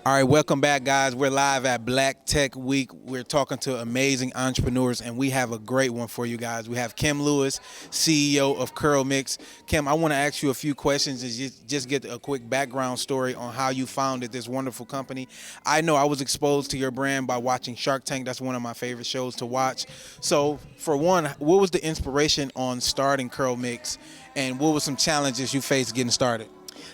All right, welcome back, guys. We're live at Black Tech Week. We're talking to amazing entrepreneurs, and we have a great one for you guys. We have Kim Lewis, CEO of CurlMix. Kim, I want to ask you a few questions and just get a quick background story on how you founded this wonderful company. I know I was exposed to your brand by watching Shark Tank. That's one of my favorite shows to watch. So, for one, what was the inspiration on starting CurlMix, and what were some challenges you faced getting started?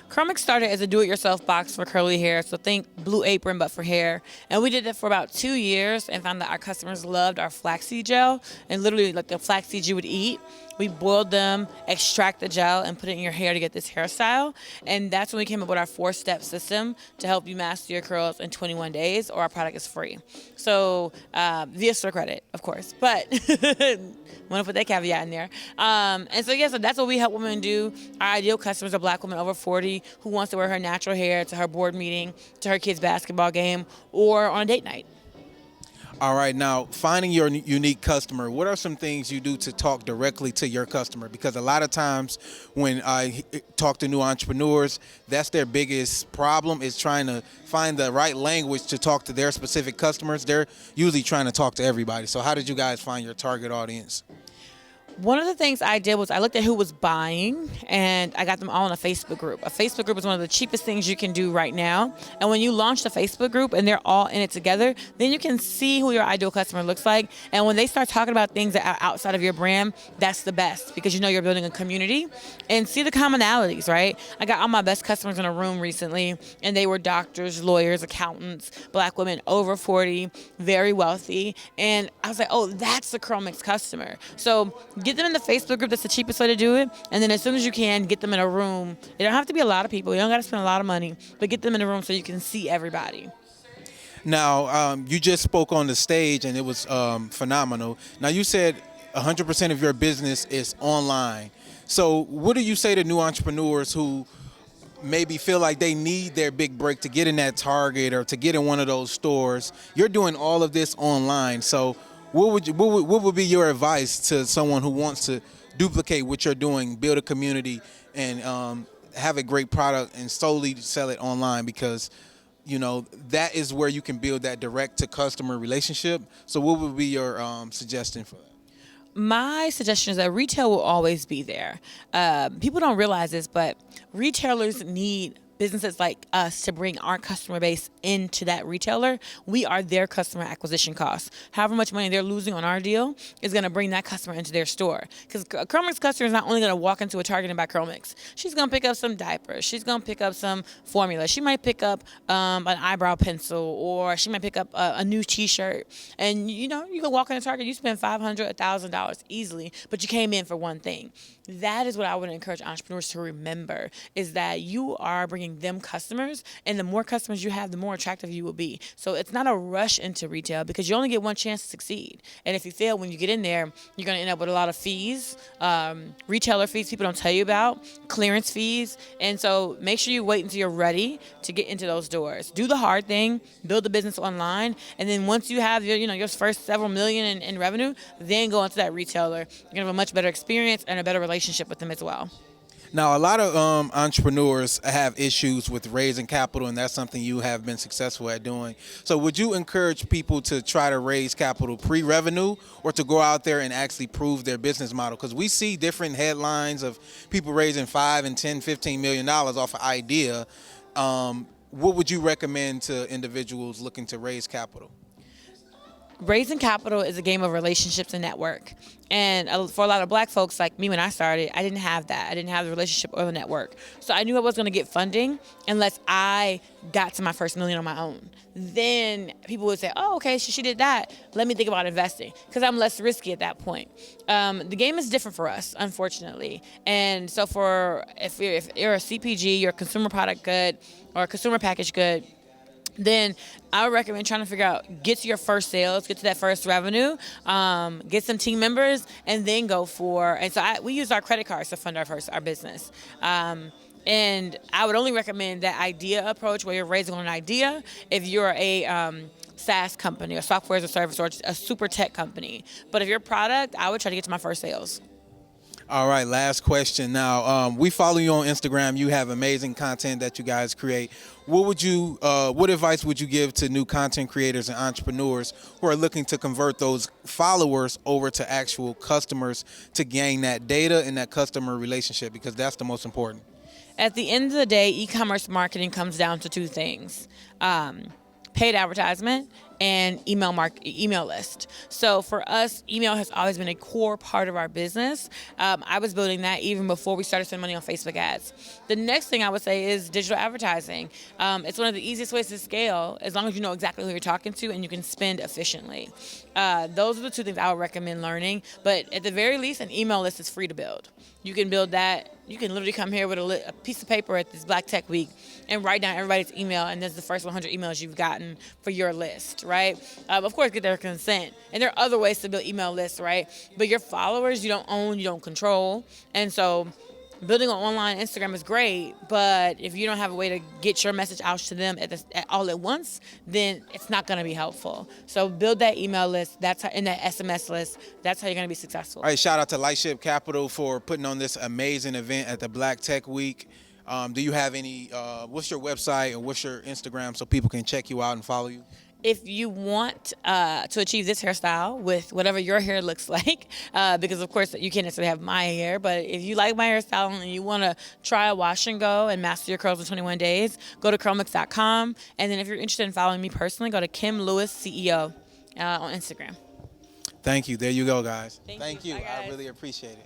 CurlMix started as a do-it-yourself box for curly hair, so think Blue Apron but for hair. And we did it for about 2 years and found that our customers loved our flaxseed gel, and literally like the flaxseed you would eat. We boiled them, extract the gel, and put it in your hair to get this hairstyle. And that's when we came up with our 4-step system to help you master your curls in 21 days, or our product is free. So via store credit, of course, but want to put that caveat in there. And so, yeah, so that's what we help women do. Our ideal customers are Black women over 40 who wants to wear her natural hair to her board meeting, to her kid's basketball game, or on a date night. All right, now finding your unique customer, what are some things you do to talk directly to your customer? Because a lot of times when I talk to new entrepreneurs, that's their biggest problem, is trying to find the right language to talk to their specific customers. They're usually trying to talk to everybody. So how did you guys find your target audience? One of the things I did was I looked at who was buying, and I got them all in a Facebook group. A Facebook group is one of the cheapest things you can do right now. And when you launch the Facebook group and they're all in it together, then you can see who your ideal customer looks like. And when they start talking about things that are outside of your brand, that's the best, because you know you're building a community. And see the commonalities, right? I got all my best customers in a room recently, and they were doctors, lawyers, accountants, Black women over 40, very wealthy. And I was like, oh, that's the CurlMix customer. So get them in the Facebook group. That's the cheapest way to do it. And then as soon as you can, get them in a room. It don't have to be a lot of people. You don't got to spend a lot of money, but get them in a room so you can see everybody. Now, you just spoke on the stage, and it was phenomenal. Now, you said 100% of your business is online. So what do you say to new entrepreneurs who maybe feel like they need their big break to get in that Target or to get in one of those stores? You're doing all of this online. So what would be your advice to someone who wants to duplicate what you're doing, build a community, and have a great product and solely sell it online? Because you know that is where you can build that direct to customer relationship. So what would be your suggestion for that? My suggestion is that retail will always be there. People don't realize this, but retailers need businesses like us to bring our customer base into that retailer. We are their customer acquisition cost. However much money they're losing on our deal is going to bring that customer into their store. Because a CurlMix customer is not only going to walk into a Target and buy CurlMix. She's going to pick up some diapers. She's going to pick up some formula. She might pick up an eyebrow pencil, or she might pick up a new T-shirt. And you know, you can walk into Target, you spend $500, $1,000 easily, but you came in for one thing. That is what I would encourage entrepreneurs to remember, is that you are bringing them customers, and the more customers you have, the more attractive you will be. So it's not a rush into retail, because you only get one chance to succeed. And if you fail when you get in there, you're going to end up with a lot of fees, retailer fees people don't tell you about, clearance fees. And so make sure you wait until you're ready to get into those doors. Do the hard thing, build the business online, and then once you have your first several million in revenue, then go into that retailer. You're going to have a much better experience and a better relationship with them as well. Now, a lot of entrepreneurs have issues with raising capital, and that's something you have been successful at doing. So would you encourage people to try to raise capital pre-revenue, or to go out there and actually prove their business model? Because we see different headlines of people raising $5 and $10, $15 million off an idea. What would you recommend to individuals looking to raise capital? Raising capital is a game of relationships and network. And for a lot of Black folks like me, when I started, I didn't have that. I didn't have the relationship or the network. So I knew I wasn't going to get funding unless I got to my first million on my own. Then people would say, oh, okay, she did that. Let me think about investing, because I'm less risky at that point. The game is different for us, unfortunately. And so if you're a CPG, you're a consumer product good or a consumer packaged good, then I would recommend trying to figure out, get to your first sales, get to that first revenue, get some team members, and then go for, and so we use our credit cards to fund our business. And I would only recommend that idea approach, where you're raising on an idea, if you're a SaaS company, or software as a service, or a super tech company. But if you're a product, I would try to get to my first sales. All right, last question. Now, we follow you on Instagram. You have amazing content that you guys create. What advice would you give to new content creators and entrepreneurs who are looking to convert those followers over to actual customers to gain that data and that customer relationship? Because that's the most important. At the end of the day, e-commerce marketing comes down to two things: paid advertisement and email list. So for us, email has always been a core part of our business. I was building that even before we started spending money on Facebook ads. The next thing I would say is digital advertising. It's one of the easiest ways to scale as long as you know exactly who you're talking to and you can spend efficiently. Those are the two things I would recommend learning. But at the very least, an email list is free to build. You can build that. You can literally come here with a piece of paper at this Black Tech Week and write down everybody's email, and there's the first 100 emails you've gotten for your list, right? Of course, get their consent. And there are other ways to build email lists, right? But your followers, you don't own, you don't control. And so building an online Instagram is great, but if you don't have a way to get your message out to them all at once, then it's not going to be helpful. So build that email list, and that SMS list. That's how you're going to be successful. All right, shout out to Lightship Capital for putting on this amazing event at the Black Tech Week. Do you have any, what's your website or what's your Instagram so people can check you out and follow you? If you want to achieve this hairstyle with whatever your hair looks like, because of course you can't necessarily have my hair, but if you like my hairstyle and you want to try a wash and go and master your curls in 21 days, go to curlmix.com. And then if you're interested in following me personally, go to Kim Lewis CEO on Instagram. Thank you. There you go, guys. Thank you. Bye, guys. I really appreciate it.